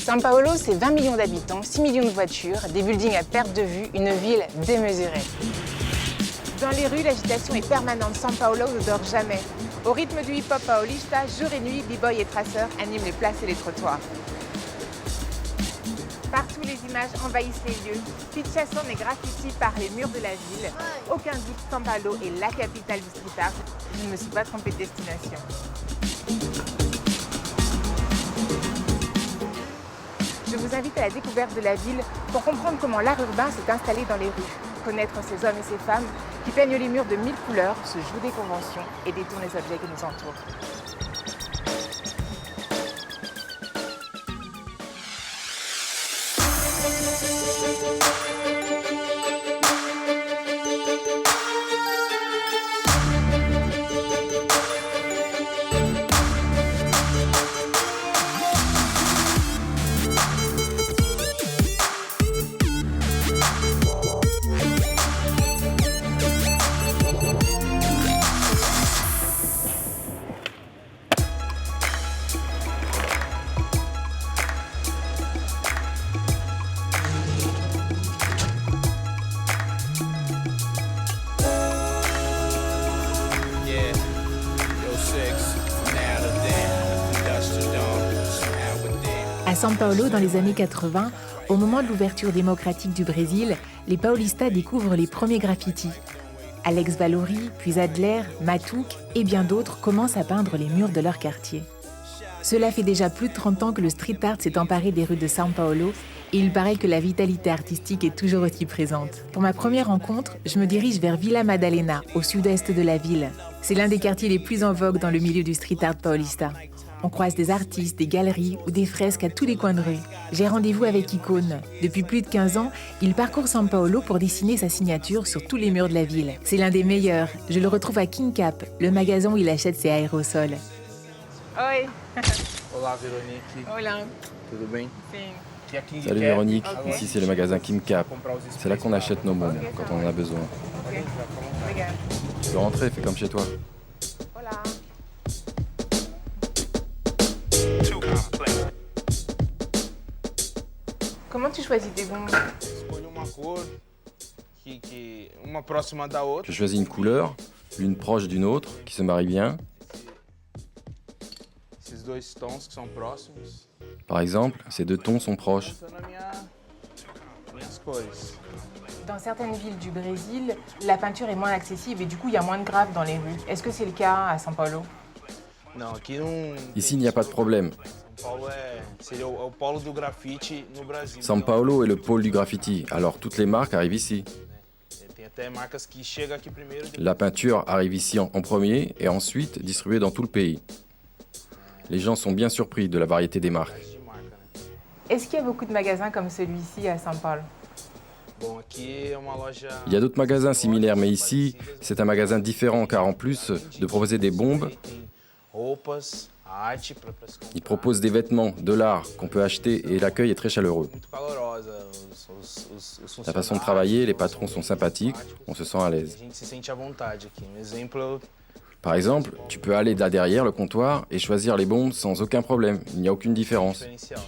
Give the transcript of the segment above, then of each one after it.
São Paulo, c'est 20 millions d'habitants, 6 millions de voitures, des buildings à perte de vue, une ville démesurée. Dans les rues, l'agitation est permanente. São Paulo ne dort jamais. Au rythme du hip-hop paulista, jour et nuit, b-boys et traceurs animent les places et les trottoirs. Partout, les images envahissent les lieux. Pichação et graffiti par les murs de la ville. Aucun doute, São Paulo est la capitale du street art. Je ne me suis pas trompée de destination. Je vous invite à la découverte de la ville pour comprendre comment l'art urbain s'est installé dans les rues. Connaître ces hommes et ces femmes qui peignent les murs de 1000 couleurs, se jouent des conventions et détournent les objets qui nous entourent. À São Paulo, dans les années 80, au moment de l'ouverture démocratique du Brésil, les Paulistas découvrent les premiers graffitis. Alex Valori, puis Adler, Matouk et bien d'autres commencent à peindre les murs de leur quartier. Cela fait déjà plus de 30 ans que le street art s'est emparé des rues de São Paulo et il paraît que la vitalité artistique est toujours aussi présente. Pour ma première rencontre, je me dirige vers Vila Madalena, au sud-est de la ville. C'est l'un des quartiers les plus en vogue dans le milieu du street art paulista. On croise des artistes, des galeries ou des fresques à tous les coins de rue. J'ai rendez-vous avec Icône. Depuis plus de 15 ans, il parcourt São Paulo pour dessiner sa signature sur tous les murs de la ville. C'est l'un des meilleurs. Je le retrouve à King Cap, le magasin où il achète ses aérosols. Oi. Olá, Veronique. Olá. Tudo bem? Sim. Salut Véronique, Ok. ici c'est le magasin Kim Cap. C'est là qu'on achète nos bombes quand on en a besoin. Ok. Obrigada. Tu peux rentrer, fais comme chez toi. Olá. Comment tu choisis tes bombes? Escolho uma cor uma próxima da outra. Je choisis une couleur, l'une proche d'une autre, qui se marie bien. Esses dois tons que são próximos. Par exemple, ces deux tons sont proches. São minhas cores. Dans certaines villes du Brésil, la peinture est moins accessible et du coup, il y a moins de graphes dans les rues. Est-ce que c'est le cas à São Paulo? Não, aqui não. Ici, il n'y a pas de problème. São Paulo seria o polo do grafite no Brasil. São Paulo est le pôle du graffiti, alors toutes les marques arrivent ici. Tem até marcas que chegam aqui primeiro. La peinture arrive ici en premier et ensuite distribuée dans tout le pays. Les gens sont bien surpris de la variété des marques. De marca, né? Est-ce qu'il y a beaucoup de magasins comme celui-ci à São Paulo? Bom, aqui é uma loja. Il y a d'autres magasins similaires, mais ici, c'est un magasin différent car en plus de proposer des bombes, Tem roupas, arte para se il propose des vêtements, de l'art qu'on peut acheter et l'accueil est très chaleureux. muito calorosa. Os La façon de travailler, les patrons sont sympathiques, on se sent à l'aise. A gente se sente à vontade aqui. Um exemplo, Par exemple, tu peux aller là derrière le comptoir et choisir les bombes sans aucun problème, il n'y a aucune différence. diferencial.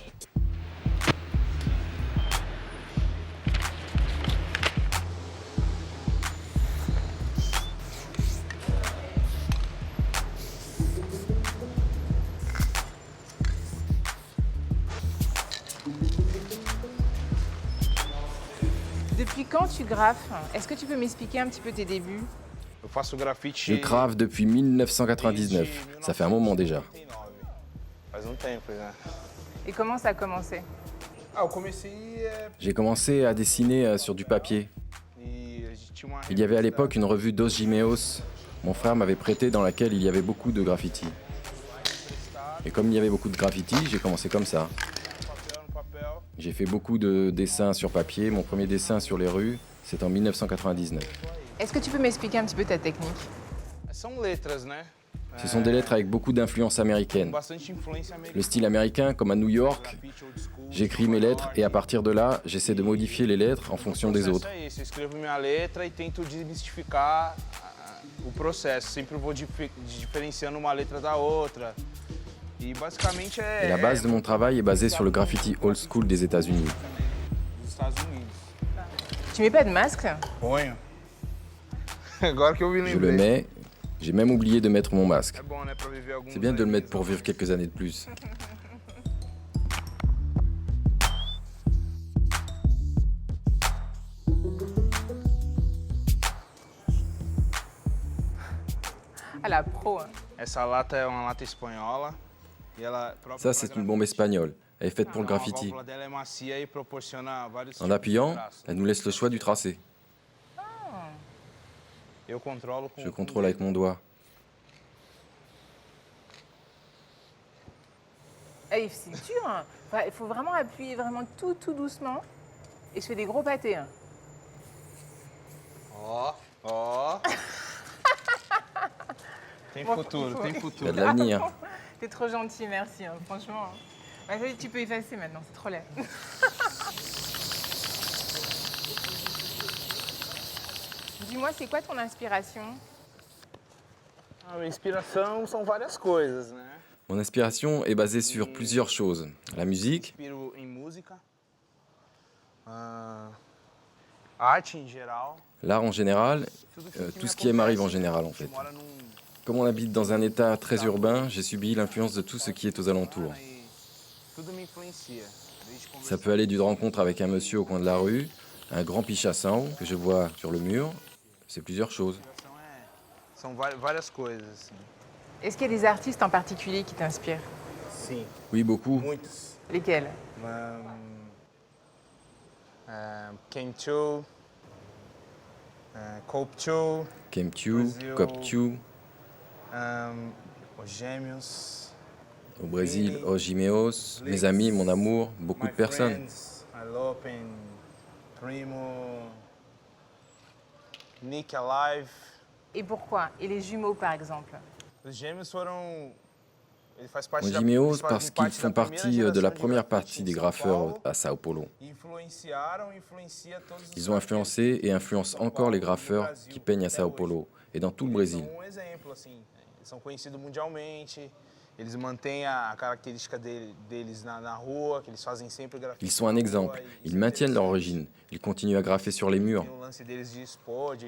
Depuis quand tu graffes? Est-ce que tu peux m'expliquer un petit peu tes débuts? Eu faço grafite. Je grave depuis 1999, ça fait un moment déjà. Faz tempo já. Et comment ça a commencé? Eu comecei J'ai commencé à dessiner sur du papier. e a gente tinha uma. Il y avait à l'époque une revue Dos Gimeos, mon frère m'avait prêté dans laquelle il y avait beaucoup de graffiti. Et comme il y avait beaucoup de graffiti, j'ai commencé comme ça. Papel no papel. J'ai fait beaucoup de dessins sur papier. Mon premier dessin sur les rues, c'est en 1999. Est-ce que tu peux m'expliquer un petit peu ta technique? São letras, né? Ce sont des lettres avec beaucoup d'influence américaine. Bastante influência Le americana. style américain, comme à New York, Grafite old school. j'écris mes lettres et à partir de là, j'essaie de modifier les lettres en fonction des autres. É esse. Eu escrevo minha letra e tento desmistificar o processo. Sempre vou diferenciando uma letra da outra. E basicamente Et la base de mon travail est basée sur le graffiti old school des États-Unis. dos Estados Unidos. Tu mets pas de masque? Ponho. Agora que eu me Je le lembrei. mets, j'ai même oublié de mettre mon masque. É bom, né, pra viver alguns C'est bien de le mettre aninhos pour a mais. vivre quelques années de plus. Ah, la pro. Hein. Essa lata é uma lata espanhola. E ela própria Ça, pra c'est une grafite. bombe espagnole. Elle est faite pour le Então, a graffiti. válvula dela é macia e proporciona vários En tipos de appuyant, traço. elle nous laisse le choix du tracé. Eu controlo com Je com o contrôle avec dedo. mon doigt. Eh, c'est dur. Hein. Enfin, il faut vraiment appuyer vraiment tout doucement. Et je fais des gros pâtés. Hein. Ó, ó. Tem Bon, futuro, tem Il y a futuro. de l'avenir. T'es trop gentil, merci. Hein, franchement. Ouais, ça y est, tu peux effacer maintenant, c'est trop laid. Dis-moi, c'est quoi ton inspiration? A minha inspiração são várias coisas, né? Mon inspiration est basée sur plusieurs choses. La musique, Inspiro em música, arte em geral. l'art en général, Tudo tout me ce qui m'arrive en acontece, général a en gente fait. mora num Comme on habite dans un état très urbain, j'ai subi l'influence de tout ce qui est aux alentours. e tudo me influencia. Desde Ça conversar peut aller d'une rencontre avec un monsieur au coin de la rue, un grand pichação que je vois sur le mur. C'est plusieurs choses. são várias coisas, assim. Est-ce qu'il y a des artistes en particulier qui t'inspirent? Sim, Oui, beaucoup. muitos. Lesquels? Ken Cho, Cope Cho, Kemtiu, Brasil. Coptiu, Os Gêmeos. au Brésil, Ojimeos, mes amis, mon amour, beaucoup de My personnes. Friends, Alopen, Primo, Nick Alive. Et pourquoi? Et les jumeaux, par exemple? Os Gêmeos foram. Ele faz parte Aux da- Jiméos eles fazem parce qu'ils parte font da primeira partie de la geração première grafite partie em des São graffeurs Paulo. à Sao Paulo. Influenciaram, influencia todos os Ils ont influencé et influencent encore les graffeurs qui peignent à Sao Paulo et dans tout le Brésil. Eles são exemplo, assim. Eles são conhecidos mundialmente. Eles mantêm a característica deles na rua, que eles fazem sempre grafite. Ils sont un exemple. Ils maintiennent leur origine. Ils continuent à graffer sur les murs. Tem o lance deles de expor, do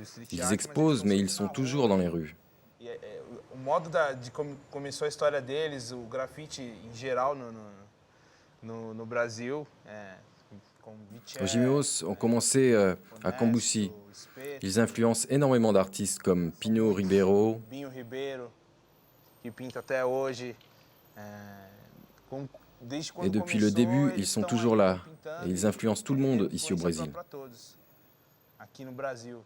street Ils art, exposent, mais estão ils sont sempre na toujours dans les rues. E o modo de como começou a história deles, o grafite em geral no Brasil, com Vichel, Os Jiméos ont commencé à Cambuci. Ils influencent énormément d'artistes comme Pino Ribeiro, Binho Ribeiro, que pinta até hoje. Desde quando Et depuis começou, le début, eles ils sont estão toujours aí là. pintando Et ils influencent tout le monde ici au influenciando Brésil. pra todos, aqui no Brasil.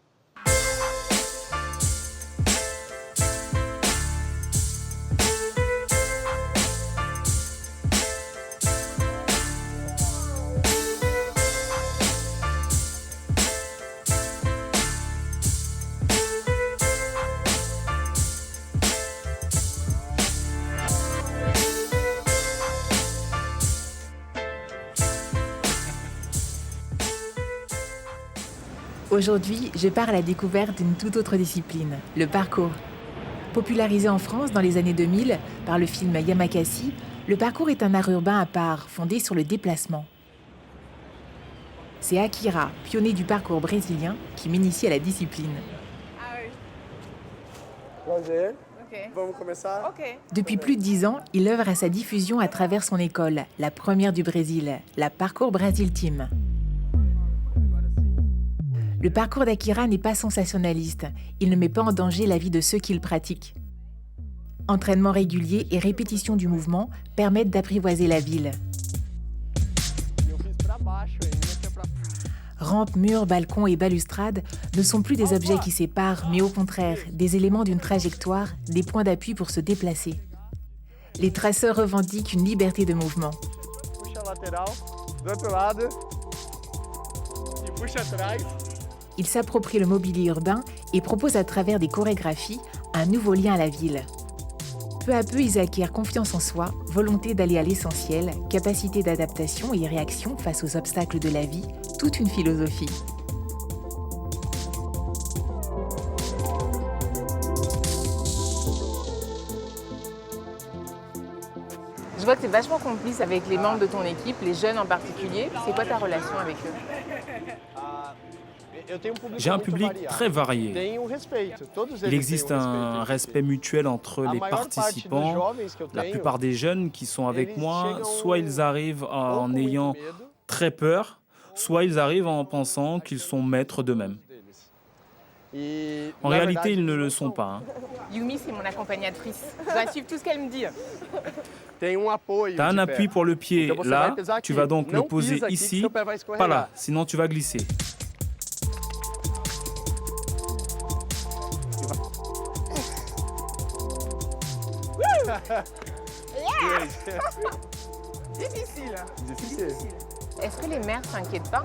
Aujourd'hui, je pars à la découverte d'une toute autre discipline, le parkour. Popularisé en France dans les années 2000 par le film Yamakasi, le parkour est un art urbain à part, fondé sur le déplacement. C'est Akira, pionnier du parkour brésilien, qui m'initie à la discipline. Ah oui, Prazer, ok. vamos começar? Ok. Depuis plus de 10 ans, il œuvre à sa diffusion à travers son école, la première du Brésil, la Parkour Brasil Team. Le parcours d'Akira n'est pas sensationnaliste. Il ne met pas en danger la vie de ceux qui le pratiquent. Entraînement régulier et répétition du mouvement permettent d'apprivoiser la ville. Eu fiz pra baixo ainda, que é pra... Rampes, murs, balcons et balustrades ne sont plus des objets qui séparent, mais au contraire, des éléments d'une trajectoire, des points d'appui pour se déplacer. Les traceurs revendiquent une liberté de mouvement. Puxa a lateral, do outro lado. E puxa atrás. Ils s'approprient le mobilier urbain et proposent à travers des chorégraphies un nouveau lien à la ville. Peu à peu, ils acquièrent confiance en soi, volonté d'aller à l'essentiel, capacité d'adaptation et réaction face aux obstacles de la vie, toute une philosophie. Je vois que tu es vachement complice avec les membres de ton équipe, les jeunes en particulier. C'est quoi ta relation avec eux? J'ai un public très varié. Il existe un respect mutuel entre les participants. La plupart des jeunes qui sont avec moi, soit ils arrivent en ayant très peur, soit ils arrivent en pensant qu'ils sont maîtres d'eux-mêmes. En réalité, ils ne le sont pas. Yumi, c'est mon accompagnatrice. Je dois suivre tout ce qu'elle me dit. Tu as un appui pour le pied là, tu vas donc le poser ici, pas là, sinon tu vas glisser. Difficile. Est-ce que les mères s'inquiètent pas?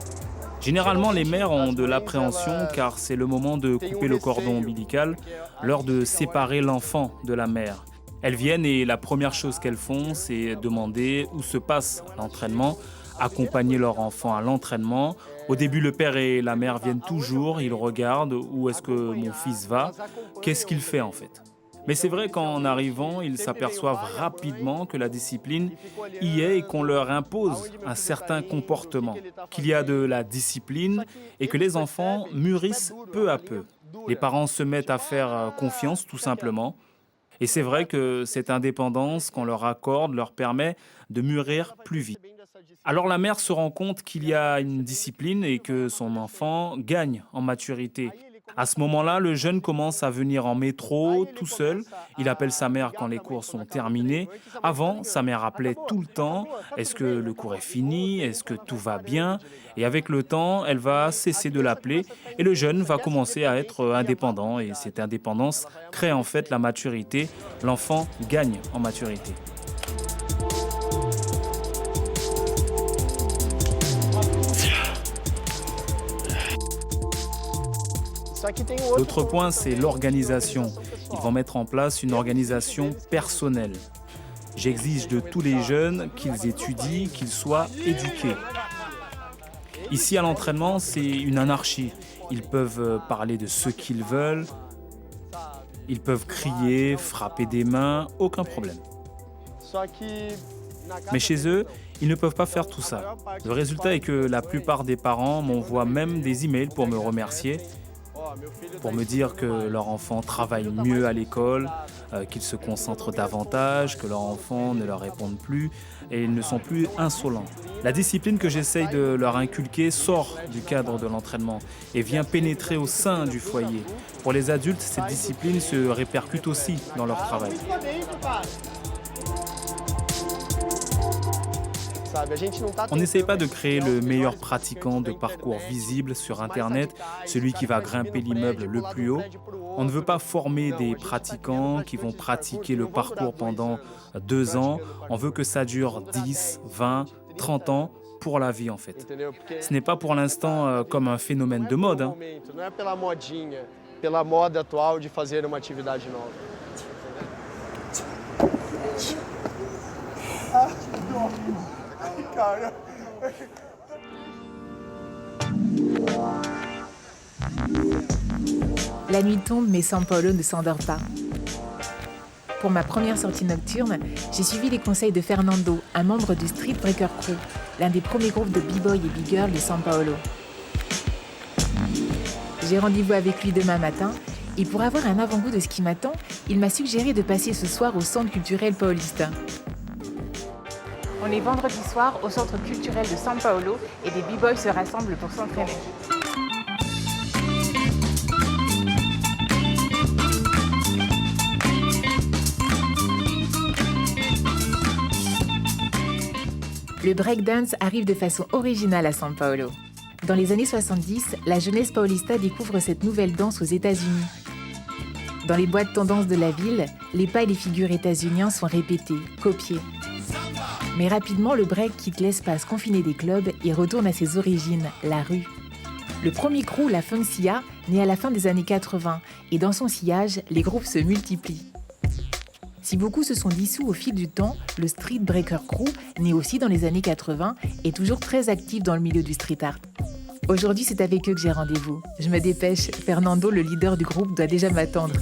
Généralement, les mères ont de l'appréhension car c'est le moment de couper le cordon ombilical, l'heure de séparer l'enfant de la mère. Elles viennent et la première chose qu'elles font, c'est demander où se passe l'entraînement, accompagner leur enfant à l'entraînement. Au début, le père et la mère viennent toujours, ils regardent où est-ce que mon fils va, qu'est-ce qu'il fait en fait. Mais c'est vrai qu'en arrivant, ils s'aperçoivent rapidement que la discipline y est et qu'on leur impose un certain comportement, qu'il y a de la discipline et que les enfants mûrissent peu à peu. Les parents se mettent à faire confiance tout simplement. Et c'est vrai que cette indépendance qu'on leur accorde leur permet de mûrir plus vite. Alors la mère se rend compte qu'il y a une discipline et que son enfant gagne en maturité. À ce moment-là, le jeune commence à venir en métro tout seul. Il appelle sa mère quand les cours sont terminés. Avant, sa mère appelait tout le temps. Est-ce que le cours est fini? Est-ce que tout va bien? Et avec le temps, elle va cesser de l'appeler et le jeune va commencer à être indépendant. Et cette indépendance crée en fait la maturité. L'enfant gagne en maturité. L'autre point, c'est l'organisation. Ils vont mettre en place une organisation personnelle. J'exige de tous les jeunes qu'ils étudient, qu'ils soient éduqués. Ici, à l'entraînement, c'est une anarchie. Ils peuvent parler de ce qu'ils veulent. Ils peuvent crier, frapper des mains, aucun problème. Mais chez eux, ils ne peuvent pas faire tout ça. Le résultat est que la plupart des parents m'envoient même des emails pour me remercier, pour me dire que leur enfant travaille mieux à l'école, qu'ils se concentrent davantage, que leur enfant ne leur répond plus et ils ne sont plus insolents. La discipline que j'essaye de leur inculquer sort du cadre de l'entraînement et vient pénétrer au sein du foyer. Pour les adultes, cette discipline se répercute aussi dans leur travail. On n'essaye pas de créer le meilleur pratiquant de parcours visible sur Internet, celui qui va grimper l'immeuble le plus haut. On ne veut pas former des pratiquants qui vont pratiquer le parcours pendant 2 ans. On veut que ça dure 10, 20, 30 ans pour la vie en fait. Ce n'est pas pour l'instant comme un phénomène de mode. Pela moda atual de fazer uma atividade nova. La nuit tombe, mais São Paulo ne s'endort pas. Pour ma première sortie nocturne, j'ai suivi les conseils de Fernando, un membre du Street Breaker Crew, l'un des premiers groupes de b-boy et b-girl de São Paulo. J'ai rendez-vous avec lui demain matin et pour avoir un avant-goût de ce qui m'attend, il m'a suggéré de passer ce soir au Centre culturel Paulista. On est vendredi soir au centre culturel de São Paulo et des b-boys se rassemblent pour s'entraîner. Le breakdance arrive de façon originale à São Paulo. Dans les années 70, la jeunesse paulista découvre cette nouvelle danse aux États-Unis. Dans les boîtes tendances de la ville, les pas et les figures états-uniens sont répétés, copiés. Mais rapidement, le break quitte l'espace confiné des clubs et retourne à ses origines, la rue. Le premier crew, la Funkcia, naît à la fin des années 80 et dans son sillage, les groupes se multiplient. Si beaucoup se sont dissous au fil du temps, le Street Breaker Crew, né aussi dans les années 80, est toujours très actif dans le milieu du street art. Aujourd'hui, c'est avec eux que j'ai rendez-vous. Je me dépêche, Fernando, le leader du groupe, doit déjà m'attendre.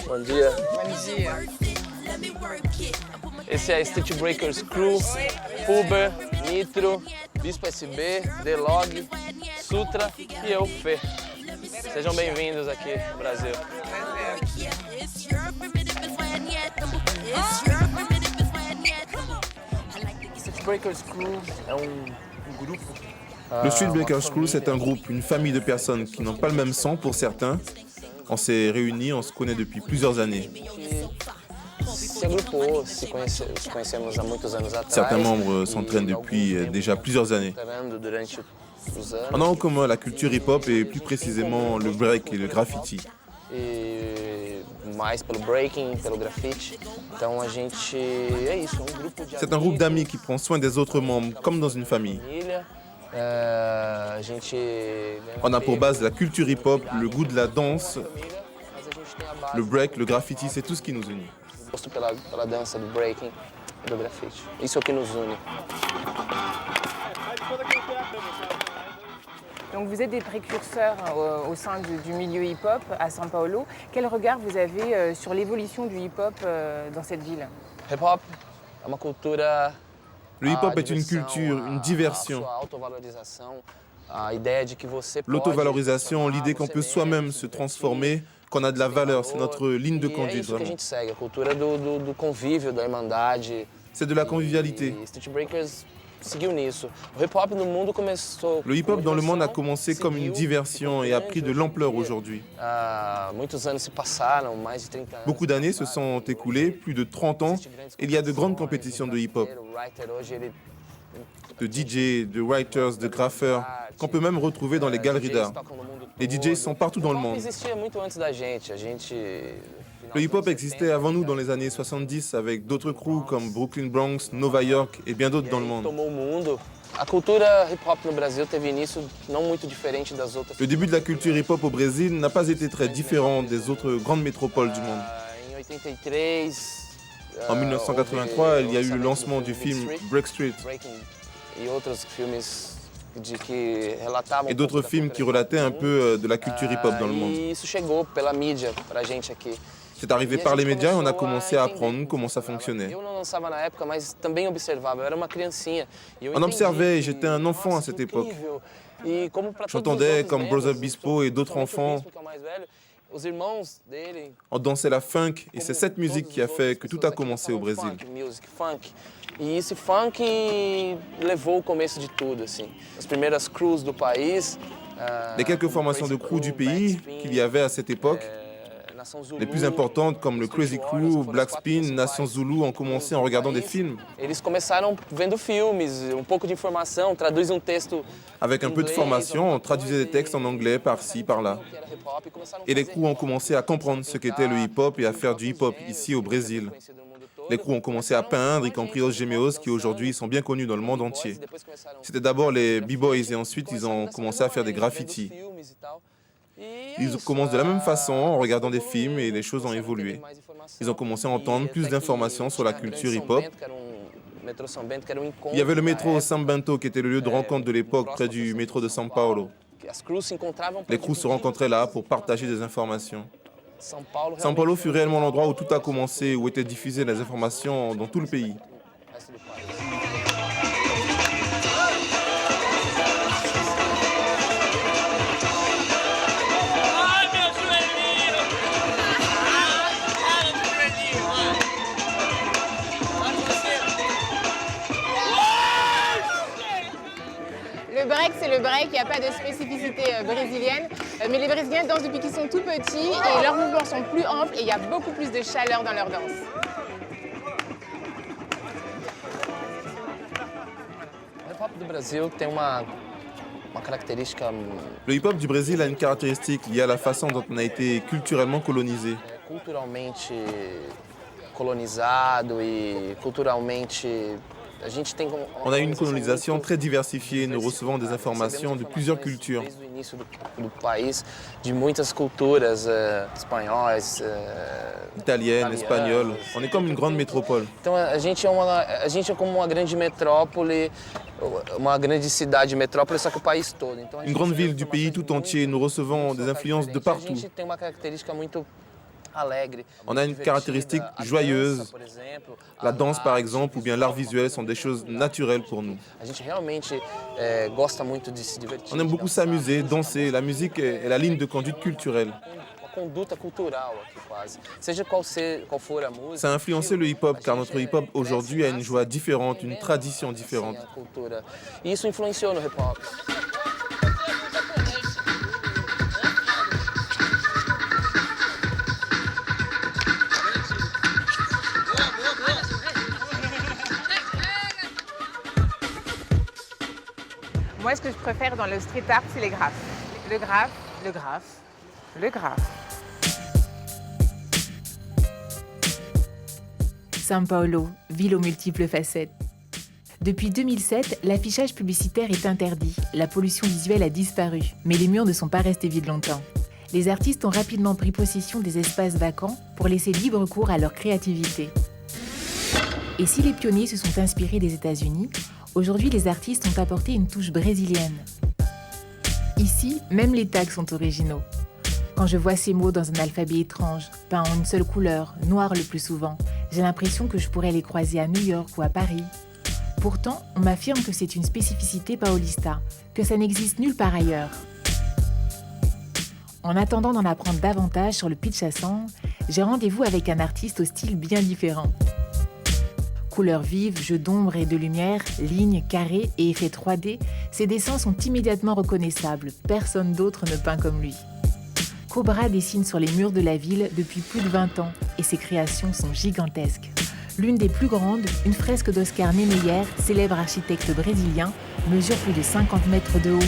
Bom dia. Bom dia. Esse é Street Breakers Crew, Puber, Nitro, Bispo SB, D-Log, Sutra e eu, Fê. Sejam bem-vindos aqui no Brasil. Street Breakers Crew é grupo. Le Street Breakers Crew, c'est un groupe, une famille de personnes qui n'ont pas le même sang pour certains. On s'est réunis, on se connaît depuis plusieurs années. Certains membres s'entraînent depuis déjà plusieurs années. On a en commun la culture hip-hop et plus précisément le break et le graffiti. C'est un groupe d'amis qui prend soin des autres membres comme dans une famille. On a pour base la culture hip-hop, le goût de la danse, le break, le graffiti, c'est tout ce qui nous unit. Donc vous êtes des précurseurs au sein du milieu hip-hop à São Paulo. Quel regard vous avez sur l'évolution du hip-hop dans cette ville? Hip-hop é uma cultura. Le hip-hop est une culture, une diversion. L'autovalorisation, l'idée qu'on peut soi-même se transformer, qu'on a de la valeur, c'est notre ligne de conduite vraiment. C'est de la convivialité. Le hip-hop dans le monde a commencé comme une diversion et a pris de l'ampleur aujourd'hui. Beaucoup d'années se sont écoulées, plus de 30 ans, et il y a de grandes compétitions de hip-hop. De DJ, de writers, de graffeurs, qu'on peut même retrouver dans les galeries d'art. Les DJ sont partout dans le monde. Le hip-hop existait avant nous dans les années 70 avec d'autres crews comme Brooklyn Bronx, Nova York et bien d'autres dans le monde. Le début de la culture hip-hop au Brésil n'a pas été très différent des autres grandes métropoles du monde. En 1983, il y a eu le lancement du film Break Street et d'autres films qui relataient un peu de la culture hip-hop dans le monde. C'est arrivé par les médias et on a commencé à apprendre comment ça fonctionnait. On observait et j'étais un enfant à cette époque. J'entendais comme Brother Bispo et d'autres enfants. On dansait la funk et c'est cette musique qui a fait que tout a commencé au Brésil. Les quelques formations de crew du pays qu'il y avait à cette époque, les plus importantes comme le Crazy Crew, Black Spin, Nation Zulu ont commencé en regardant des films. Avec un peu de formation, on traduisait des textes en anglais par-ci, par-là. Et les crews ont commencé à comprendre ce qu'était le hip-hop et à faire du hip-hop ici au Brésil. Les crews ont commencé à peindre, y compris Os Gemeos, qui aujourd'hui sont bien connus dans le monde entier. C'était d'abord les b-boys et ensuite ils ont commencé à faire des graffitis. Ils commencent de la même façon en regardant des films et les choses ont évolué. Ils ont commencé à entendre plus d'informations sur la culture hip-hop. Il y avait le métro São Bento qui était le lieu de rencontre de l'époque près du métro de São Paulo. Les crews se rencontraient là pour partager des informations. São Paulo fut réellement l'endroit où tout a commencé, où étaient diffusées les informations dans tout le pays. Le break, c'est le break, il n'y a pas de spécificité brésilienne, mais les Brésiliens dansent depuis qu'ils sont tout petits et leurs mouvements sont plus amples et il y a beaucoup plus de chaleur dans leur danse. Le hip-hop du Brésil a une caractéristique liée à la façon dont on a été culturellement colonisé. On a une colonisation très diversifiée, nous recevons des informations de plusieurs cultures. Italienne, espagnole, on est comme une grande métropole. Une grande ville du pays tout entier, nous recevons des influences de partout. On a une caractéristique joyeuse. La danse, par exemple, ou bien l'art visuel sont des choses naturelles pour nous. On aime beaucoup s'amuser, danser. La musique est la ligne de conduite culturelle. Ça a influencé le hip-hop, car notre hip-hop aujourd'hui a une joie différente, une tradition différente. Moi, ce que je préfère dans le street art, c'est les graphes. Le graphe, le graphe, le graphe. São Paulo, ville aux multiples facettes. Depuis 2007, l'affichage publicitaire est interdit. La pollution visuelle a disparu, mais les murs ne sont pas restés vides longtemps. Les artistes ont rapidement pris possession des espaces vacants pour laisser libre cours à leur créativité. Et si les pionniers se sont inspirés des États-Unis, aujourd'hui les artistes ont apporté une touche brésilienne. Ici, même les tags sont originaux. Quand je vois ces mots dans un alphabet étrange, peints en une seule couleur, noir le plus souvent, j'ai l'impression que je pourrais les croiser à New York ou à Paris. Pourtant, on m'affirme que c'est une spécificité paulista, que ça n'existe nulle part ailleurs. En attendant d'en apprendre davantage sur le pichação, j'ai rendez-vous avec un artiste au style bien différent. Couleurs vives, jeux d'ombre et de lumière, lignes, carrés et effets 3D, ses dessins sont immédiatement reconnaissables. Personne d'autre ne peint comme lui. Cobra dessine sur les murs de la ville depuis plus de 20 ans et ses créations sont gigantesques. L'une des plus grandes, une fresque d'Oscar Niemeyer, célèbre architecte brésilien, mesure plus de 50 mètres de haut.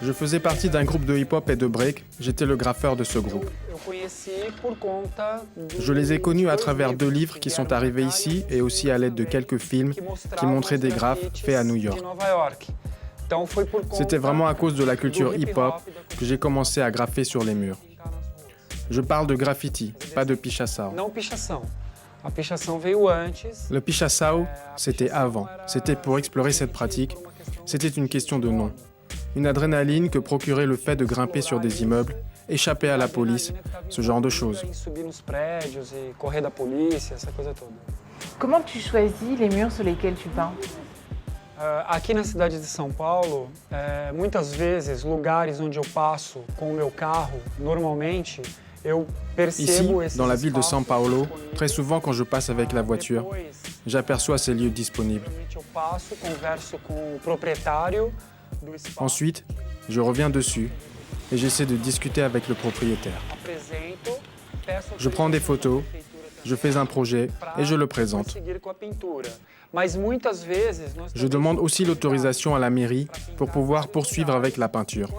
Je faisais partie d'un groupe de hip-hop et de break. J'étais le graffeur de ce groupe. Je les ai connus à travers 2 livres qui sont arrivés ici et aussi à l'aide de quelques films qui montraient des graphes faits à New York. C'était vraiment à cause de la culture hip-hop que j'ai commencé à graffer sur les murs. Je parle de graffiti, pas de pichação. Le pichação, c'était avant. C'était pour explorer cette pratique. C'était une question de nom. Une adrénaline que procurait le fait de grimper sur des immeubles, échapper à la police, ce genre de choses. Comment tu choisis les murs sur lesquels tu peins? Aqui na cidade de São Paulo, muitas vezes, lugares onde eu passo com o meu carro, normalmente, eu percebo Ici, dans la ville de São Paulo, très souvent quand je passe avec la voiture, j'aperçois ces lieux disponibles. Ensuite, je reviens dessus et j'essaie de discuter avec le propriétaire. Je prends des photos, je fais un projet et je le présente. Je demande aussi l'autorisation à la mairie pour pouvoir poursuivre avec la peinture.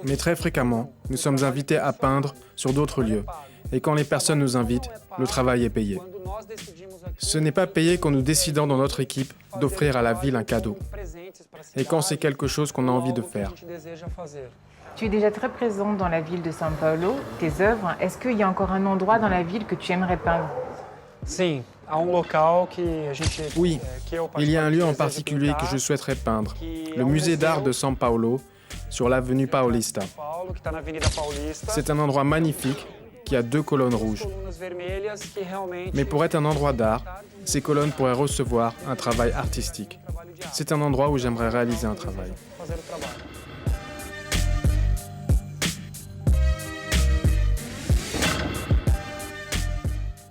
Mais très fréquemment, nous sommes invités à peindre sur d'autres lieux. Et quand les personnes nous invitent, le travail est payé. Ce n'est pas payé quand nous décidons dans notre équipe d'offrir à la ville un cadeau. Et quand c'est quelque chose qu'on a envie de faire. Tu es déjà très présente dans la ville de São Paulo, tes œuvres. Est-ce qu'il y a encore un endroit dans la ville que tu aimerais peindre? Oui, il y a un lieu en particulier que je souhaiterais peindre. Le musée d'art de São Paulo, sur l'avenue Paulista. C'est un endroit magnifique qui a 2 colonnes rouges. Mais pour être un endroit d'art, ces colonnes pourraient recevoir un travail artistique. C'est un endroit où j'aimerais réaliser un travail.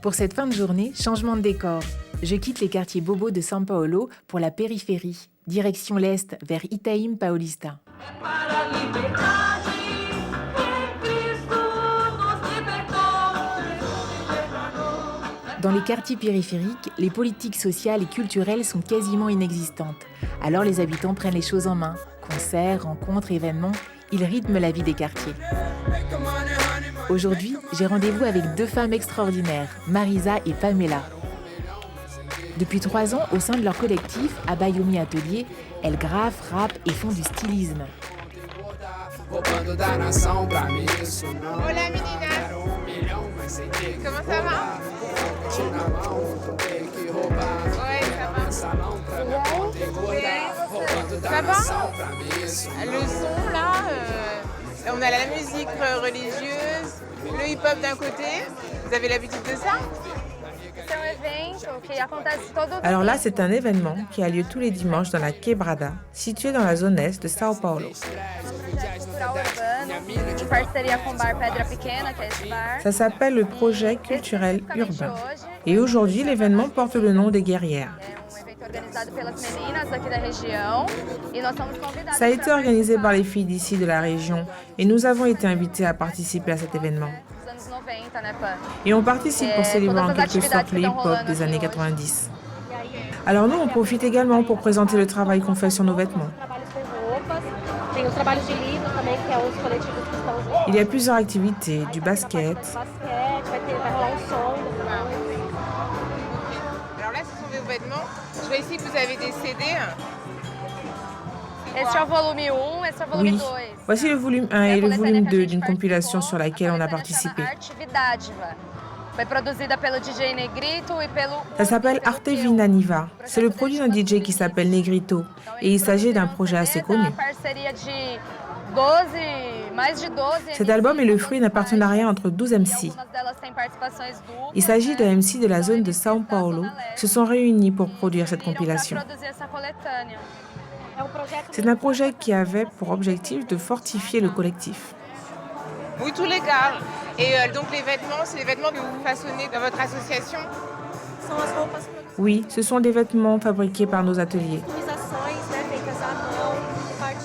Pour cette fin de journée, changement de décor. Je quitte les quartiers bobos de São Paulo pour la périphérie, direction l'est vers Itaim Paulista. Dans les quartiers périphériques, les politiques sociales et culturelles sont quasiment inexistantes. Alors les habitants prennent les choses en main. Concerts, rencontres, événements, ils rythment la vie des quartiers. Aujourd'hui, j'ai rendez-vous avec 2 femmes extraordinaires, Marisa et Pamela. Depuis 3 ans, au sein de leur collectif, Abayomi Atelier, elles graffent, rappent et font du stylisme. Hola meninas! Comment ça va? Ouais, ça va. Bien. Ça va? Le son là, on a la musique religieuse, le hip-hop d'un côté. Vous avez l'habitude de ça? Alors là, c'est un événement qui a lieu tous les dimanches dans la Quebrada, située dans la zone est de Sao Paulo. Ça s'appelle le projet culturel urbain. Et aujourd'hui, l'événement porte le nom des guerrières. Ça a été organisé par les filles d'ici de la région et nous avons été invités à participer à cet événement. Et on participe pour célébrer en quelque sorte le hip-hop des années 90. Alors nous, on profite également pour présenter le travail qu'on fait sur nos vêtements. Il y a plusieurs activités, du basket. Alors là, ce sont vos vêtements. Je vois ici que vous avez des CD. Oui, voici le volume 1 et le volume 2 d'une compilation sur laquelle on a participé. Ça s'appelle Arte Vina Niva. C'est le produit d'un DJ qui s'appelle Negrito et il s'agit d'un projet assez connu. Cet album est le fruit d'un partenariat entre 12 MC. Il s'agit de MC de la zone de São Paulo qui se sont réunis pour produire cette compilation. C'est un projet qui avait pour objectif de fortifier le collectif. Oui, tous les gars. Et donc les vêtements, c'est les vêtements que vous façonnez dans votre association? Oui, ce sont des vêtements fabriqués par nos ateliers.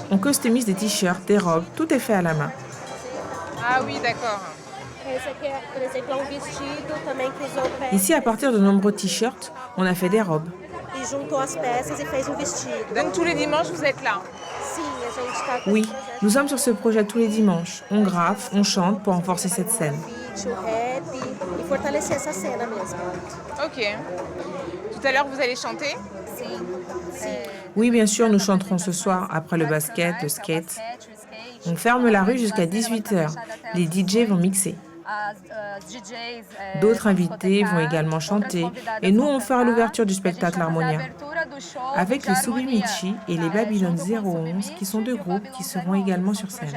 On customise des t-shirts, des robes, tout est fait à la main. Ah oui, d'accord. Ici, à partir de nombreux t-shirts, on a fait des robes. Donc tous les dimanches, vous êtes là? Oui, nous sommes sur ce projet tous les dimanches. On graffe, on chante pour renforcer cette scène. Ok. Tout à l'heure, vous allez chanter? Oui, bien sûr, nous chanterons ce soir après le basket, le skate. On ferme la rue jusqu'à 18h. Les DJ vont mixer. D'autres invités vont également chanter et nous, on fera l'ouverture du spectacle Harmonia avec les Subimichi et les Babylon 011 qui sont deux groupes qui seront également sur scène.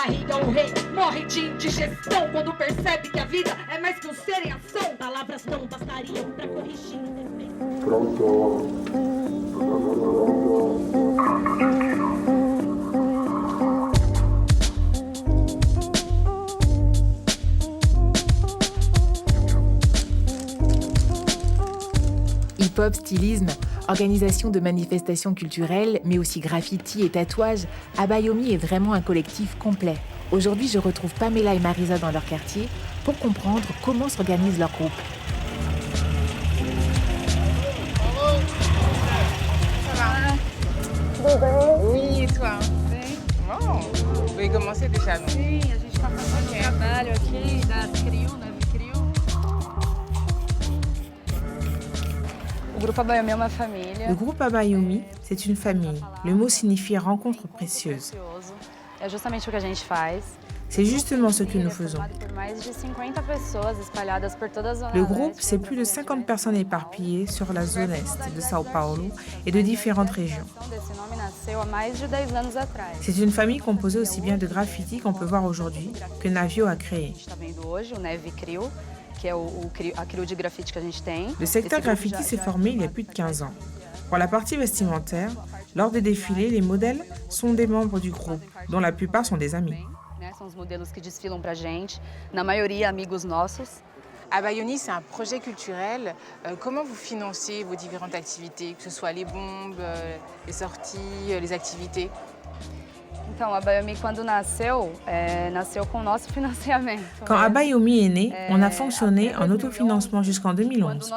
Barriga, o rei morre de indigestão quando percebe que a vida é mais que ser em ação. Palavras não bastariam para corrigir. Hip-hop, stylisme, organisation de manifestations culturelles, mais aussi graffiti et tatouage, Abayomi est vraiment un collectif complet. Aujourd'hui, je retrouve Pamela et Marisa dans leur quartier pour comprendre comment s'organise leur groupe. Ça va? Oui, et toi? Bon, vous pouvez commencer déjà. Sim, a gente está fazendo um trabalho aqui das CRIO, né? Le groupe Abayomi, c'est une famille. Le mot signifie rencontre précieuse. C'est justement ce que nous faisons. Le groupe, c'est plus de 50 personnes éparpillées sur la zone est de Sao Paulo et de différentes régions. C'est une famille composée aussi bien de graffiti qu'on peut voir aujourd'hui que Navio a créé. Le secteur graffiti s'est formé il y a plus de 15 ans. Pour la partie vestimentaire, lors des défilés, les modèles sont des membres du groupe, dont la plupart sont des amis. Abayomi, c'est un projet culturel. Comment vous financez vos différentes activités, que ce soit les bombes, les sorties, les activités? Quand Abayomi est né, on a fonctionné en autofinancement jusqu'en 2011.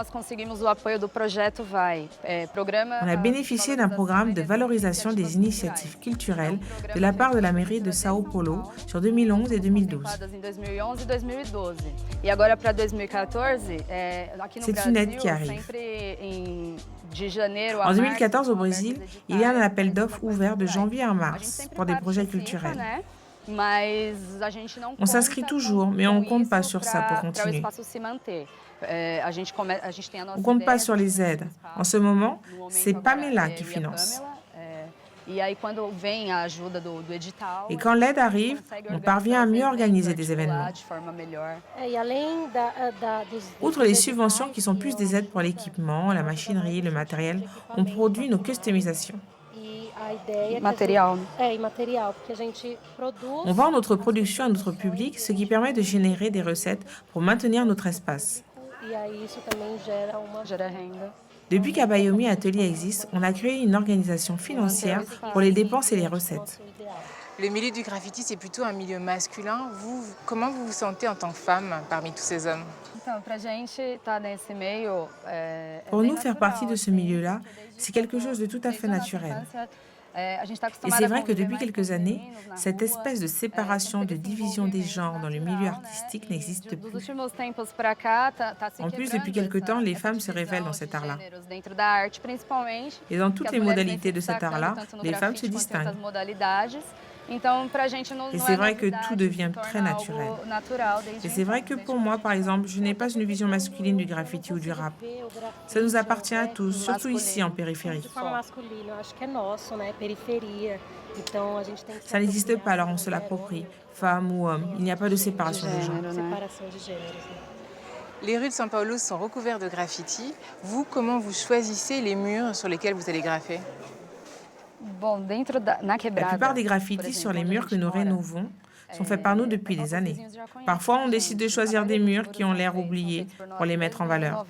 On a bénéficié d'un programme de valorisation des initiatives culturelles de la part de la mairie de Sao Paulo sur 2011 et 2012. C'est une aide qui arrive. En 2014, au Brésil, il y a un appel d'offres ouvert de janvier à mars pour des projets culturels. On s'inscrit toujours, mais on ne compte pas sur ça pour continuer. On ne compte pas sur les aides. En ce moment, c'est Pamela qui finance. Et quand l'aide arrive, on parvient à mieux organiser des événements. Outre les subventions qui sont plus des aides pour l'équipement, la machinerie, le matériel, on produit nos customisations. On vend notre production à notre public, ce qui permet de générer des recettes pour maintenir notre espace. Depuis qu'Abayomi Atelier existe, on a créé une organisation financière pour les dépenses et les recettes. Le milieu du graffiti, c'est plutôt un milieu masculin. Comment vous vous sentez en tant que femme parmi tous ces hommes? Pour nous, faire partie de ce milieu-là, c'est quelque chose de tout à fait naturel. Et c'est vrai que depuis quelques années, cette espèce de séparation, de division des genres dans le milieu artistique n'existe plus. En plus, depuis quelque temps, les femmes se révèlent dans cet art-là. Et dans toutes les modalités de cet art-là, les femmes se distinguent. Et c'est vrai que tout devient très naturel. Et c'est vrai que pour moi, par exemple, je n'ai pas une vision masculine du graffiti ou du rap. Ça nous appartient à tous, surtout ici en périphérie. Ça n'existe pas, alors on se l'approprie. Femme ou homme, il n'y a pas de séparation de genre. Les rues de São Paulo sont recouvertes de graffiti. Vous, comment vous choisissez les murs sur lesquels vous allez graffer? La plupart des graffitis sur les murs que nous rénovons sont faits par nous depuis des années. Parfois, on décide de choisir des murs qui ont l'air oubliés pour les mettre en valeur.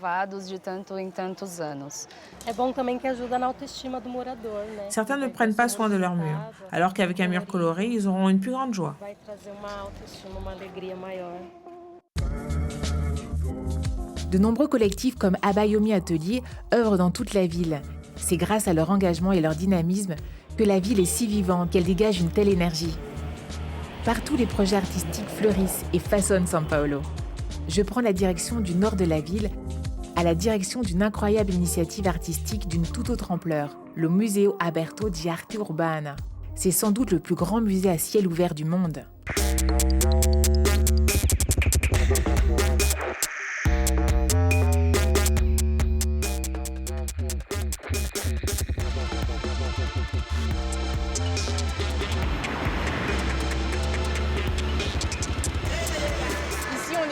Certains ne prennent pas soin de leurs murs, alors qu'avec un mur coloré, ils auront une plus grande joie. De nombreux collectifs comme Abayomi Atelier œuvrent dans toute la ville. C'est grâce à leur engagement et leur dynamisme que la ville est si vivante, qu'elle dégage une telle énergie. Partout, les projets artistiques fleurissent et façonnent São Paulo. Je prends la direction du nord de la ville, à la direction d'une incroyable initiative artistique d'une toute autre ampleur, le Museu Aberto de Arte Urbana. C'est sans doute le plus grand musée à ciel ouvert du monde.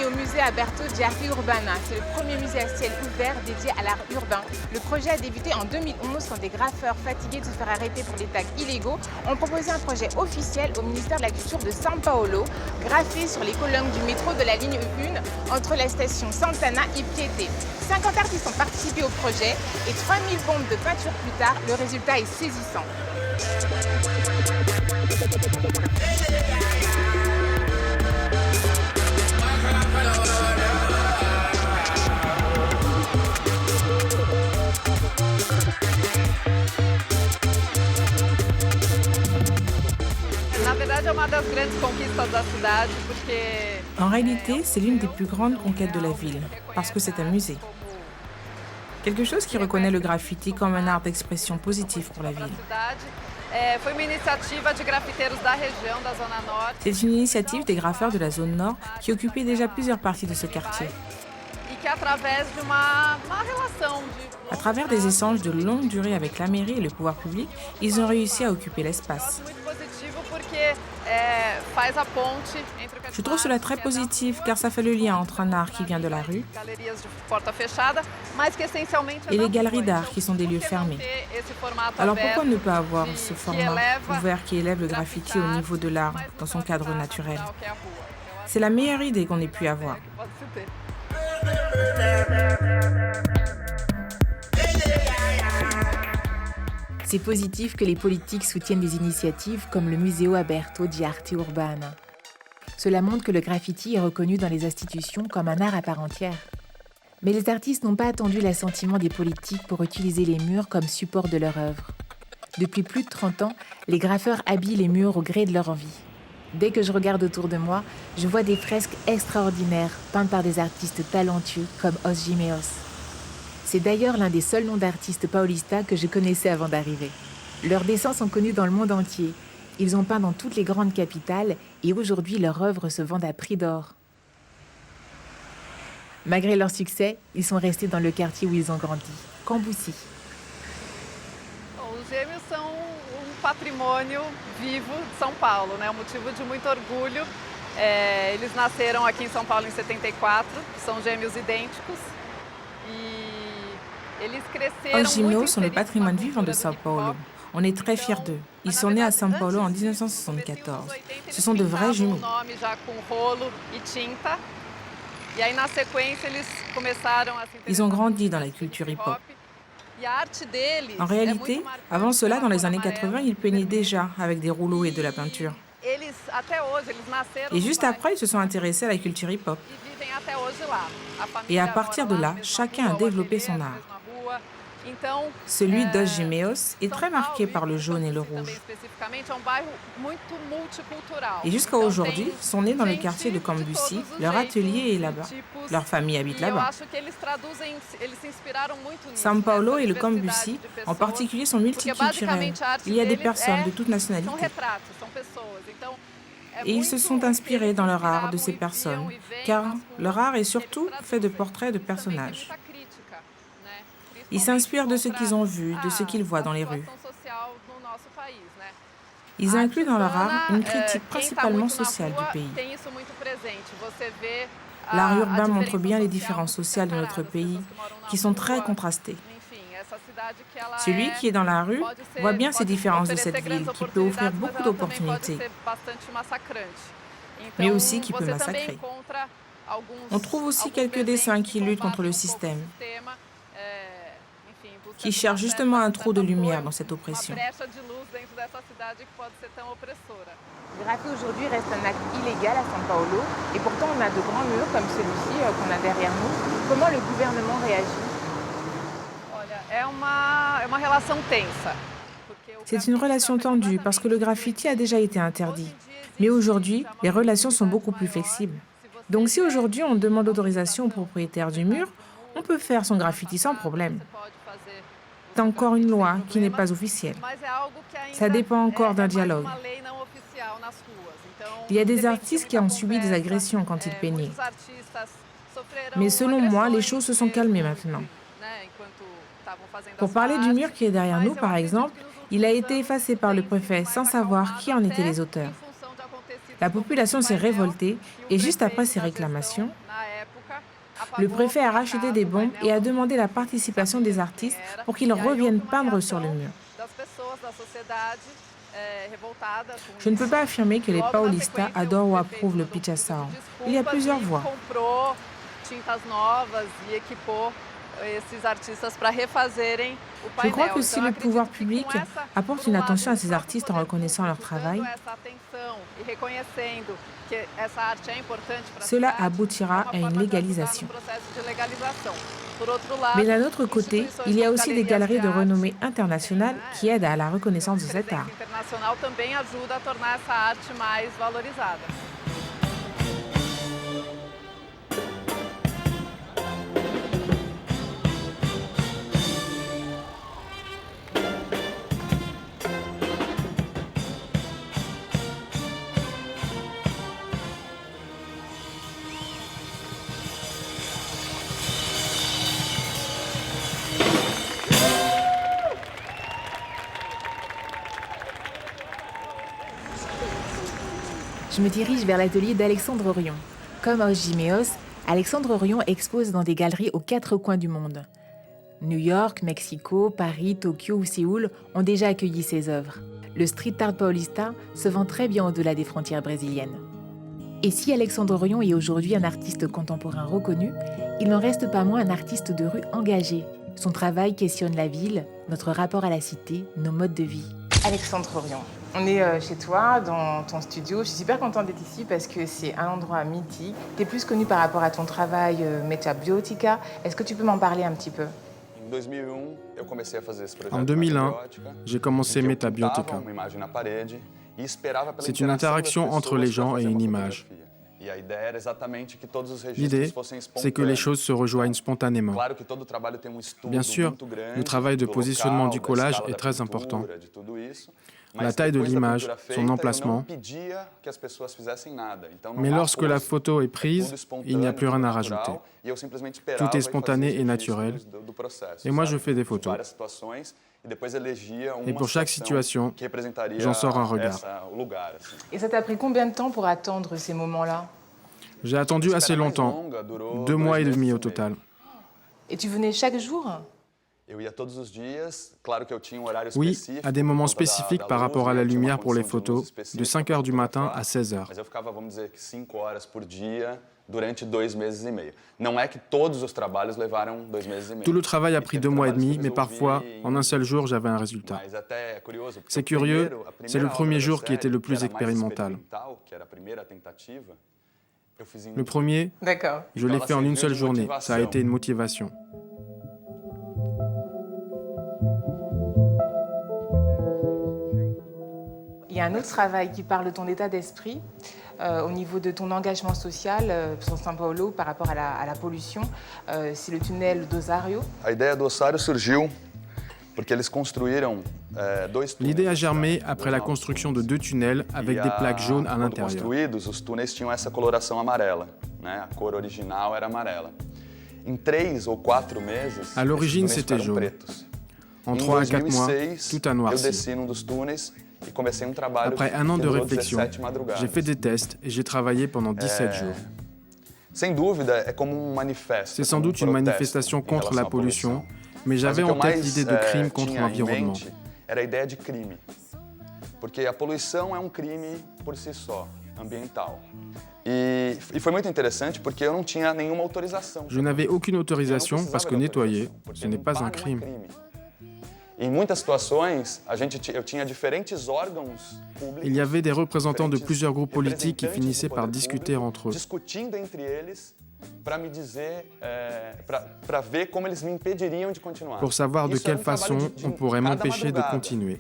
Au musée Aberto de Arte Urbana. C'est le premier musée à ciel ouvert dédié à l'art urbain. Le projet a débuté en 2011 quand des graffeurs fatigués de se faire arrêter pour des tags illégaux ont proposé un projet officiel au ministère de la Culture de São Paulo, graffé sur les colonnes du métro de la ligne 1 entre la station Santana et Piété. 50 artistes ont participé au projet et 3000 bombes de peinture plus tard, le résultat est saisissant. En réalité, c'est l'une des plus grandes conquêtes de la ville, parce que c'est un musée. Quelque chose qui reconnaît le graffiti comme un art d'expression positif pour la ville. C'est une initiative des graffeurs de la zone nord qui occupaient déjà plusieurs parties de ce quartier. À travers des échanges de longue durée avec la mairie et le pouvoir public, ils ont réussi à occuper l'espace. Je trouve cela très positif car ça fait le lien entre un art qui vient de la rue et les galeries d'art qui sont des lieux fermés. Alors pourquoi ne pas avoir ce format ouvert qui élève le graffiti au niveau de l'art dans son cadre naturel? C'est la meilleure idée qu'on ait pu avoir. C'est positif que les politiques soutiennent des initiatives comme le Museo Aberto di Arte Urbana. Cela montre que le graffiti est reconnu dans les institutions comme un art à part entière. Mais les artistes n'ont pas attendu l'assentiment des politiques pour utiliser les murs comme support de leur œuvre. Depuis plus de 30 ans, les graffeurs habillent les murs au gré de leur envie. Dès que je regarde autour de moi, je vois des fresques extraordinaires peintes par des artistes talentueux comme Os Gimeos. C'est d'ailleurs l'un des seuls noms d'artistes paulistas que je connaissais avant d'arriver. Leurs dessins sont connus dans le monde entier. Ils ont peint dans toutes les grandes capitales et aujourd'hui leurs œuvres se vendent à prix d'or. Malgré leur succès, ils sont restés dans le quartier où ils ont grandi, Cambuci. Os gêmeos são patrimônio vivo de São Paulo, né? Motivo de muito orgulho. Eles nasceram aqui em São Paulo em 74, são gêmeos idênticos. Os Gimeos sont le patrimoine vivant de São Paulo. On est très fiers d'eux. Ils sont nés à São Paulo en 1974. Ce sont de vrais jumeaux. Ils ont grandi dans la culture hip-hop. En réalité, avant cela, dans les années 80, ils peignaient déjà avec des rouleaux et de la peinture. Et juste après, ils se sont intéressés à la culture hip-hop. Et à partir de là, chacun a développé son art. Celui d'Os Gimeos est très marqué par le jaune et le rouge. Et jusqu'à aujourd'hui, sont nés dans le quartier de Cambuci, leur atelier est là-bas, leur famille habite là-bas. São Paulo et le Cambuci, en particulier, sont multiculturels. Il y a des personnes de toutes nationalités. Et ils se sont inspirés dans leur art de ces personnes, car leur art est surtout fait de portraits de personnages. Ils s'inspirent de ce qu'ils ont vu, de ce qu'ils voient dans les rues. Ils incluent dans leur art une critique principalement sociale du pays. L'art urbain montre bien les différences sociales de notre pays, qui sont très contrastées. Celui qui est dans la rue voit bien ces différences de cette ville, qui peut offrir beaucoup d'opportunités, mais aussi qui peut massacrer. On trouve aussi quelques dessins qui luttent contre le système, qui cherchent justement un trou de lumière dans cette oppression. Le graffiti aujourd'hui reste un acte illégal à São Paulo et pourtant on a de grands murs comme celui-ci qu'on a derrière nous. Comment le gouvernement réagit? C'est une relation tendue parce que le graffiti a déjà été interdit. Mais aujourd'hui, les relations sont beaucoup plus flexibles. Donc si aujourd'hui on demande autorisation au propriétaire du mur, on peut faire son graffiti sans problème. C'est encore une loi qui n'est pas officielle. Ça dépend encore d'un dialogue. Il y a des artistes qui ont subi des agressions quand ils peignaient. Mais selon moi, les choses se sont calmées maintenant. Pour parler du mur qui est derrière nous, par exemple, il a été effacé par le préfet sans savoir qui en étaient les auteurs. La population s'est révoltée et juste après ces réclamations, le préfet a racheté des bombes et a demandé la participation des artistes pour qu'ils reviennent peindre sur le mur. Je ne peux pas affirmer que les paulistas adorent ou approuvent le pichação. Il y a plusieurs voix. Je crois que si le pouvoir public apporte une attention à ces artistes en reconnaissant leur travail, cela aboutira à une légalisation. Mais d'un autre côté, il y a aussi des galeries de renommée internationale qui aident à la reconnaissance de cet art. Je me dirige vers l'atelier d'Alexandre Orion. Comme Os Gimeos, Alexandre Orion expose dans des galeries aux 4 coins du monde. New York, Mexico, Paris, Tokyo ou Séoul ont déjà accueilli ses œuvres. Le street art paulista se vend très bien au-delà des frontières brésiliennes. Et si Alexandre Orion est aujourd'hui un artiste contemporain reconnu, il n'en reste pas moins un artiste de rue engagé. Son travail questionne la ville, notre rapport à la cité, nos modes de vie. Alexandre Orion, on est chez toi, dans ton studio. Je suis super contente d'être ici parce que c'est un endroit mythique. Tu es plus connu par rapport à ton travail Metabiotica. Est-ce que tu peux m'en parler un petit peu? En 2001, j'ai commencé Metabiotica. C'est une interaction entre les gens et une image. L'idée, c'est que les choses se rejoignent spontanément. Bien sûr, le travail de positionnement du collage est très important. La taille de l'image, son emplacement. Mais lorsque la photo est prise, il n'y a plus rien à rajouter. Tout est spontané et naturel. Et moi, je fais des photos. Et pour chaque situation, j'en sors un regard. Et ça t'a pris combien de temps pour attendre ces moments-là? J'ai attendu assez longtemps, 2 mois et demi au total. Et tu venais chaque jour? Oui, à des moments spécifiques par rapport à la lumière pour les photos, de 5 h du matin à 16 h. Tout le travail a pris 2 mois et demi, mais parfois, en un seul jour, j'avais un résultat. C'est curieux, c'est le premier jour qui était le plus expérimental. Le premier, je l'ai fait en une seule journée. Ça a été une motivation. Il y a un autre travail qui parle de ton état d'esprit au niveau de ton engagement social sur São Paulo par rapport à la pollution. C'est le tunnel d'Ossário. L'idée a germé après la construction de 2 tunnels avec des plaques jaunes à l'intérieur. À l'origine, c'était jaune. En 3 à 4 mois, tout a noirci. Après 1 an de réflexion, j'ai fait des tests et j'ai travaillé pendant 17 jours. C'est sans doute une manifestation contre la pollution, mais j'avais en tête l'idée de crime contre l'environnement. Je n'avais aucune autorisation parce que nettoyer, ce n'est pas un crime. Il y avait des représentants de plusieurs groupes politiques qui finissaient par discuter entre eux. Pour savoir de quelle façon on pourrait m'empêcher de continuer.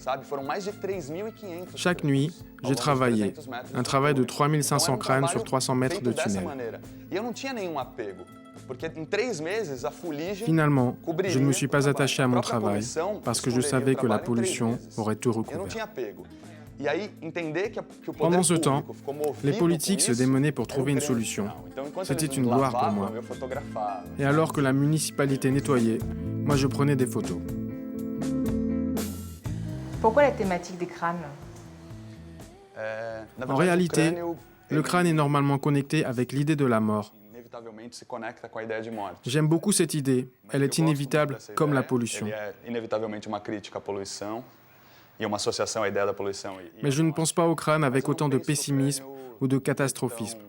Chaque nuit, j'ai travaillé, un travail de 3500 crânes sur 300 mètres de tunnel. Finalement, je ne me suis pas attaché à mon travail parce que je savais que la pollution aurait tout recouvert. Pendant ce temps, les politiques se démenaient pour trouver une solution. C'était une gloire pour moi. Et alors que la municipalité nettoyait, moi je prenais des photos. Pourquoi la thématique des crânes? En réalité, le crâne est normalement connecté avec l'idée de la mort. J'aime beaucoup cette idée. Elle est inévitable, comme la pollution. Mais je ne pense pas au crâne avec autant de pessimisme ou de catastrophisme.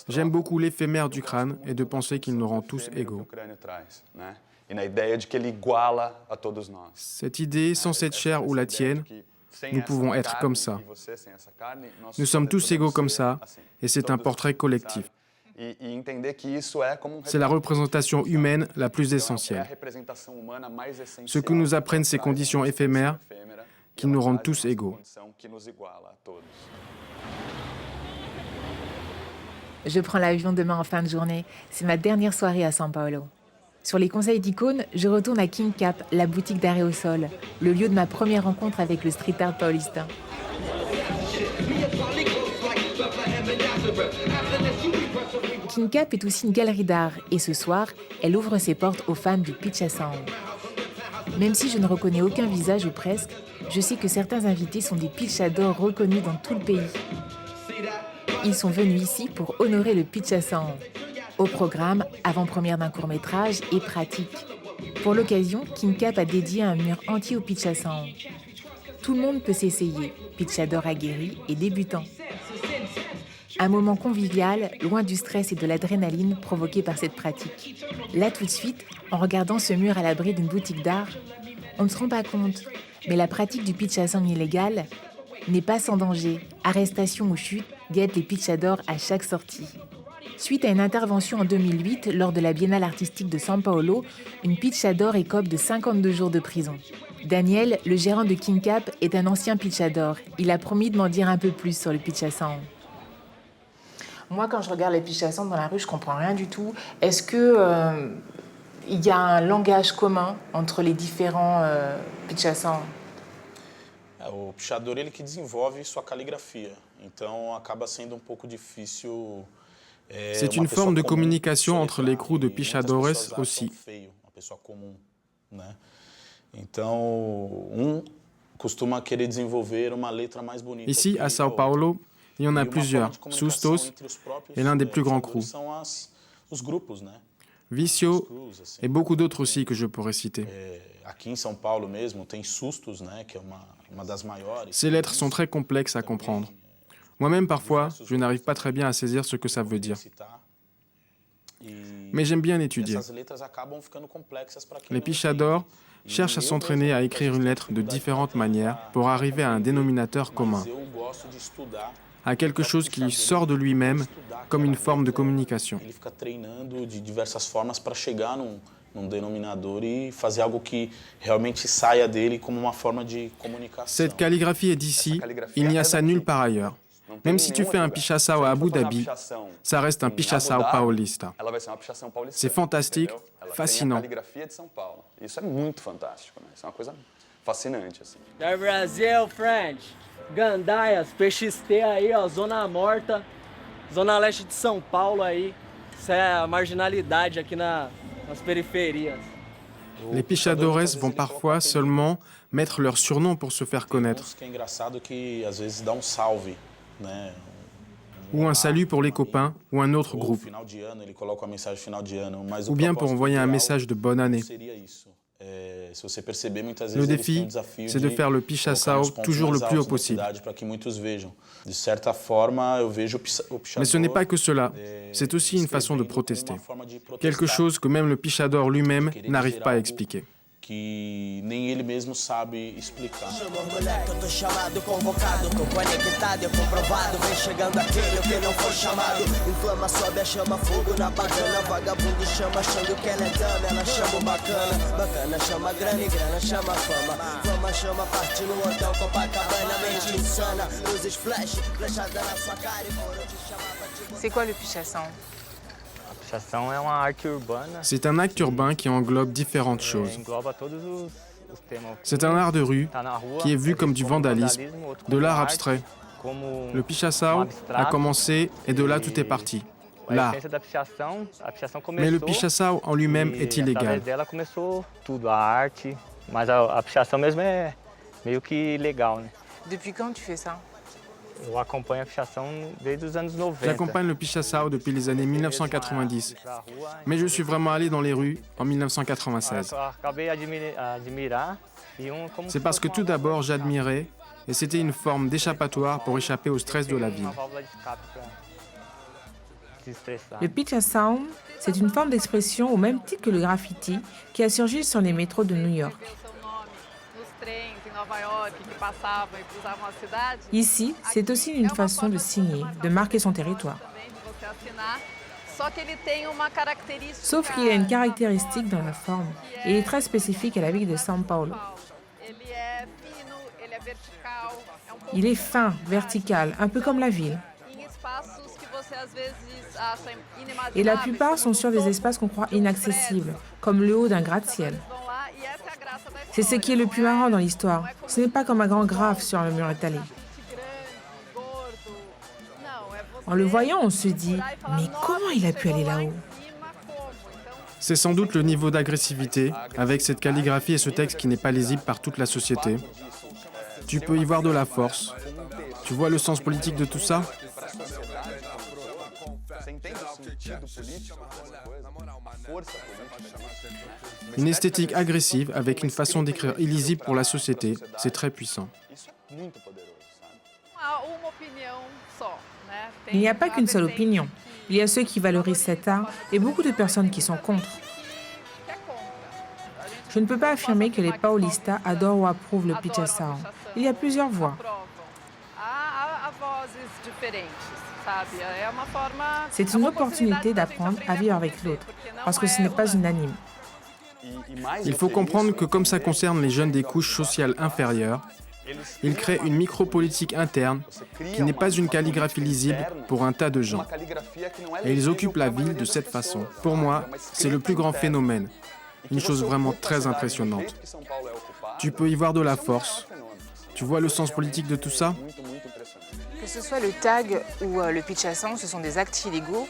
J'aime beaucoup l'éphémère du crâne et de penser qu'ils nous rend tous égaux. Cette idée, sans cette chair ou la tienne, nous pouvons être comme ça. Nous sommes tous égaux comme ça, et c'est un portrait collectif. C'est la représentation humaine la plus essentielle. Ce que nous apprennent ces conditions éphémères qui nous rendent tous égaux. Je prends l'avion demain en fin de journée. C'est ma dernière soirée à São Paulo. Sur les conseils d'icônes, je retourne à King Cap, la boutique d'arrêt au sol, le lieu de ma première rencontre avec le street art paulista. King Cap est aussi une galerie d'art et ce soir, elle ouvre ses portes aux fans du Pichação. Même si je ne reconnais aucun visage ou presque, je sais que certains invités sont des pichadors reconnus dans tout le pays. Ils sont venus ici pour honorer le Pichação. Au programme, avant-première d'un court-métrage et pratique. Pour l'occasion, King Cap a dédié un mur entier au Pichação. Tout le monde peut s'essayer, pichador aguerri et débutant. Un moment convivial, loin du stress et de l'adrénaline provoqués par cette pratique. Là, tout de suite, en regardant ce mur à l'abri d'une boutique d'art, on ne se rend pas compte, mais la pratique du pitchasang illégal n'est pas sans danger. Arrestation ou chute guettent les pitchadors à chaque sortie. Suite à une intervention en 2008 lors de la Biennale artistique de São Paulo, une pitchador écope de 52 jours de prison. Daniel, le gérant de King Cap, est un ancien pitchador. Il a promis de m'en dire un peu plus sur le pitchasang. Moi, quand je regarde les pitchasang dans la rue, je comprends rien du tout. Est-ce que il y a un langage commun entre les différents pitchasang? O pichador ele que desenvolve sua caligrafia, então acaba sendo pouco difícil. C'est une forme de communication entre les crews de pichadores aussi. Ici, à São Paulo, il y en a plusieurs, Sustos est l'un des plus grands crews. Vicio et beaucoup d'autres aussi que je pourrais citer. Ces lettres sont très complexes à comprendre. Moi-même, parfois, je n'arrive pas très bien à saisir ce que ça veut dire. Mais j'aime bien étudier. Les pichadors cherchent à s'entraîner à écrire une lettre de différentes manières pour arriver à un dénominateur commun, à quelque chose qui sort de lui-même comme une forme de communication. Cette calligraphie est d'ici, il n'y a ça nulle part ailleurs. Même si tu fais un pichação à Abu Dhabi, ça reste un pichação paulista. C'est fantastique, fascinant. Isso é muito fantástico, né? Isso é uma coisa fascinante, assim. Da Brasil, French. Gandaias, PXT aí, ó, Zona Morta, Zona Leste de São Paulo aí. Isso é a marginalidade aqui nas périphéries. Les pichadores vont parfois seulement mettre leur surnom pour se faire connaître. Ou un salut pour les copains ou un autre groupe. Ou bien pour envoyer un message de bonne année. Le défi, c'est de faire le pichação toujours le plus haut possible. Mais ce n'est pas que cela, c'est aussi une façon de protester. Quelque chose que même le pichador lui-même n'arrive pas à expliquer. Que nem ele mesmo sabe explicar. Chama os moleque, eu tô chamado, convocado, tô conectado, é comprovado, vem chegando aquele que não foi chamado. Inflama, sobe a chama, fogo na bagana, vagabundo chama, achando que ela é dama, ela chama o bacana, bacana chama grana e grana chama fama, fama chama parte no hotel Copacabana, mente insana, luzes flash, flechada na sua cara e foram te chamar pra te... C'est quoi le pichação? C'est un acte urbain qui englobe différentes choses. C'est un art de rue qui est vu comme du vandalisme, de l'art abstrait. Le pichação a commencé et de là tout est parti. L'art. Mais le pichação en lui-même est illégal. Depuis quand tu fais ça? J'accompagne le pichação depuis les années 1990, mais je suis vraiment allé dans les rues en 1996. C'est parce que tout d'abord j'admirais et c'était une forme d'échappatoire pour échapper au stress de la ville. Le pichação, c'est une forme d'expression au même titre que le graffiti qui a surgi sur les métros de New York. Ici, c'est aussi une façon de signer, de marquer son territoire. Sauf qu'il y a une caractéristique dans la forme, et il est très spécifique à la ville de São Paulo. Il est fin, vertical, un peu comme la ville. Et la plupart sont sur des espaces qu'on croit inaccessibles, comme le haut d'un gratte-ciel. C'est ce qui est le plus marrant dans l'histoire. Ce n'est pas comme un grand graphe sur le mur étalé. En le voyant, on se dit « Mais comment il a pu aller là-haut ?» C'est sans doute le niveau d'agressivité, avec cette calligraphie et ce texte qui n'est pas lisible par toute la société. Tu peux y voir de la force. Tu vois le sens politique de tout ça ? Une esthétique agressive avec une façon d'écrire illisible pour la société, c'est très puissant. Il n'y a pas qu'une seule opinion. Il y a ceux qui valorisent cet art et beaucoup de personnes qui sont contre. Je ne peux pas affirmer que les paulistas adorent ou approuvent le pichação. Il y a plusieurs voix. C'est une opportunité d'apprendre à vivre avec l'autre, parce que ce n'est pas unanime. Il faut comprendre que comme ça concerne les jeunes des couches sociales inférieures, ils créent une micropolitique interne qui n'est pas une calligraphie lisible pour un tas de gens. Et ils occupent la ville de cette façon. Pour moi, c'est le plus grand phénomène. Une chose vraiment très impressionnante. Tu peux y voir de la force. Tu vois le sens politique de tout ça? Que ce soit le tag ou le pichação, ce sont des actes illégaux,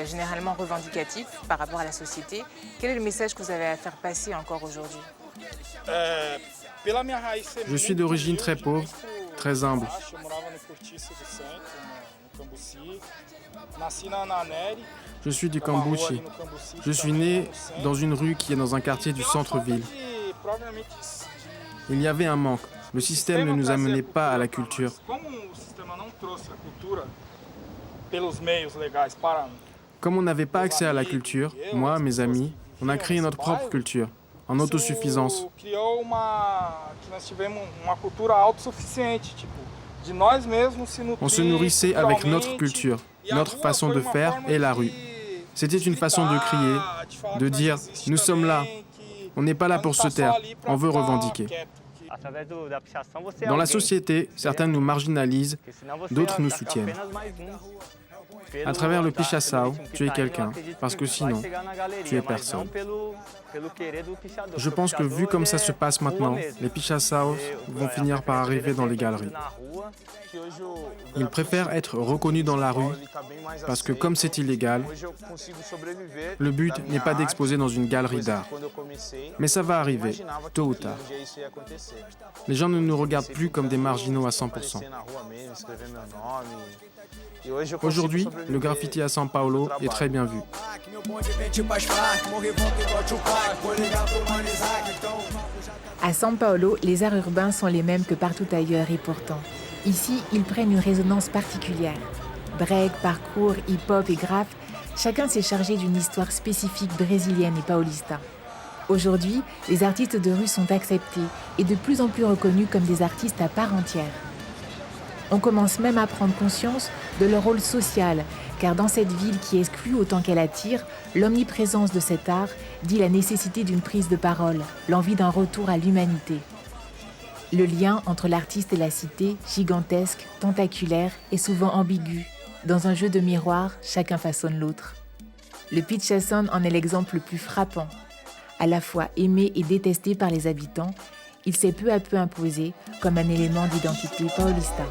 généralement revendicatifs par rapport à la société. Quel est le message que vous avez à faire passer encore aujourd'hui? Je suis d'origine très pauvre, très humble. Je suis du Cambuci. Je suis né dans une rue qui est dans un quartier du centre-ville. Il y avait un manque. Le système ne nous amenait pas à la culture. Comme on n'avait pas accès à la culture, moi, mes amis, on a créé notre propre culture, en autosuffisance. On se nourrissait avec notre culture, notre façon de faire et la rue. C'était une façon de crier, de dire « nous sommes là, on n'est pas là pour se taire, on veut revendiquer ». Dans la société, certains nous marginalisent, d'autres nous soutiennent. À travers le pichação, tu es quelqu'un, parce que sinon, tu es personne. Je pense que vu comme ça se passe maintenant, les pichaçaos vont finir par arriver dans les galeries. Ils préfèrent être reconnus dans la rue, parce que comme c'est illégal, le but n'est pas d'exposer dans une galerie d'art. Mais ça va arriver, tôt ou tard. Les gens ne nous regardent plus comme des marginaux à 100%. Aujourd'hui, le graffiti à São Paulo est très bien vu. À São Paulo, les arts urbains sont les mêmes que partout ailleurs et pourtant, ici, ils prennent une résonance particulière. Break, parkour, hip-hop et graphe, chacun s'est chargé d'une histoire spécifique brésilienne et paulista. Aujourd'hui, les artistes de rue sont acceptés et de plus en plus reconnus comme des artistes à part entière. On commence même à prendre conscience de leur rôle social, car dans cette ville qui exclut autant qu'elle attire, l'omniprésence de cet art dit la nécessité d'une prise de parole, l'envie d'un retour à l'humanité. Le lien entre l'artiste et la cité, gigantesque, tentaculaire et souvent ambigu. Dans un jeu de miroirs, chacun façonne l'autre. Le pichação en est l'exemple le plus frappant. À la fois aimé et détesté par les habitants, il s'est peu à peu imposé comme un élément d'identité paulista.